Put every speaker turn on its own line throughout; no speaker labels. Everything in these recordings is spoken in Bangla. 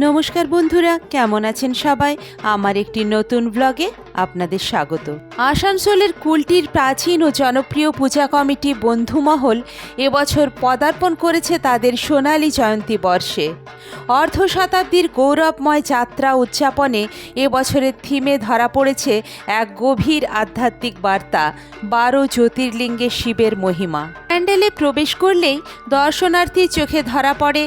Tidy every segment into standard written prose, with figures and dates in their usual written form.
নমস্কার বন্ধুরা, কেমন আছেন সবাই? আমার একটি নতুন ব্লগে আপনাদের স্বাগত। আসানসোলের কুলটির প্রাচীন ও জনপ্রিয় পূজা কমিটি বন্ধুমহল এবছর পদার্পণ করেছে তাদের সোনালী জয়ন্তী বর্ষে। অর্ধ শতাব্দীর গৌরবময় যাত্রা উদযাপনে এবছরের থিমে ধরা পড়েছে এক গভীর আধ্যাত্মিক বার্তা, 12 জ্যোতির্লিঙ্গে শিবের মহিমা। প্যান্ডেলে প্রবেশ করলেই দর্শনার্থীর চোখে ধরা পড়ে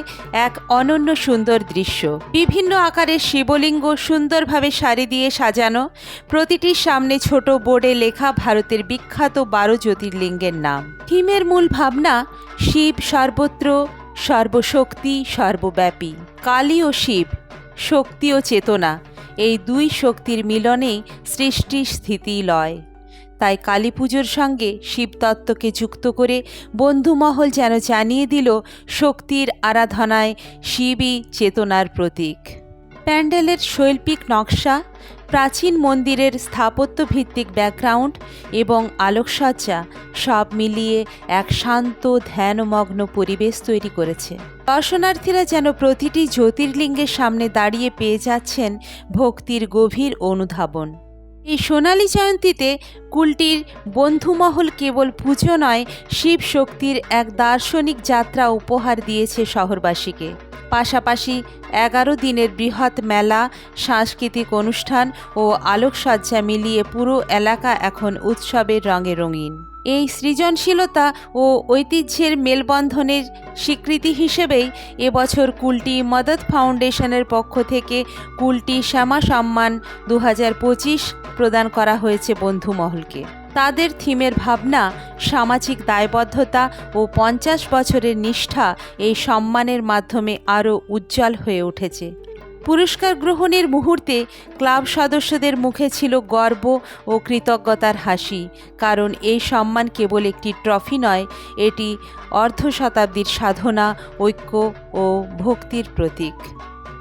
এক অনন্য সুন্দর দৃশ্য। বিভিন্ন আকারের শিবলিঙ্গ সুন্দরভাবে সারি দিয়ে সাজানো, প্রতিটির সামনে ছোট বোর্ডে লেখা ভারতের বিখ্যাত 12 জ্যোতির্লিঙ্গের নাম। থিমের মূল ভাবনা শিব সর্বত্র, সর্বশক্তি, সর্বব্যাপী। কালী ও শিব, শক্তি ও চেতনা, এই দুই শক্তির মিলনেই সৃষ্টি স্থিতি লয়। তাই কালী পুজোর সঙ্গে শিবতত্ত্বকে যুক্ত করে বন্ধুমহল যেন জানিয়ে দিল শক্তির আরাধনায় শিবই চেতনার প্রতীক। প্যান্ডেলের শৈল্পিক নকশা, প্রাচীন মন্দিরের স্থাপত্যভিত্তিক ব্যাকগ্রাউন্ড এবং আলোকসজ্জা সব মিলিয়ে এক শান্ত ধ্যানমগ্ন পরিবেশ তৈরি করেছে। দর্শনার্থীরা যেন প্রতিটি জ্যোতির্লিঙ্গের সামনে দাঁড়িয়ে পেয়ে যাচ্ছেন ভক্তির গভীর অনুধাবন। এই সোনালী জয়ন্তীতে কুলটির বন্ধুমহল কেবল পুজো নয়, শিব শক্তির এক দার্শনিক যাত্রা উপহার দিয়েছে শহরবাসীকে। পাশাপাশি 11 দিনের বৃহৎ মেলা, সাংস্কৃতিক অনুষ্ঠান ও আলোকসজ্জা মিলিয়ে পুরো এলাকা এখন উৎসবের রঙে রঙিন। এই সৃজনশীলতা ও ঐতিহ্যের মেলবন্ধনের স্বীকৃতি হিসেবেই এবছর কুলটি মদত ফাউন্ডেশনের পক্ষ থেকে কুলটি শ্যামা সম্মান 2025 প্রদান করা হয়েছে বন্ধুমহলকে। তাদের থিমের ভাবনা, সামাজিক দায়বদ্ধতা ও 50 বছরের নিষ্ঠা এই সম্মানের মাধ্যমে আরও উজ্জ্বল হয়ে উঠেছে। পুরস্কার গ্রহণের মুহূর্তে ক্লাব সদস্যদের মুখে ছিল গর্ব ও কৃতজ্ঞতার হাসি, কারণ এই সম্মান কেবল একটি ট্রফি নয়, এটি অর্ধ শতাব্দীর সাধনা, ঐক্য ও ভক্তির প্রতীক।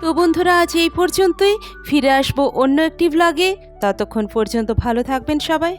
তো বন্ধুরা, আজ এই পর্যন্তই। ফিরে আসবো অন্য একটি ব্লগে। ততক্ষণ পর্যন্ত ভালো থাকবেন সবাই।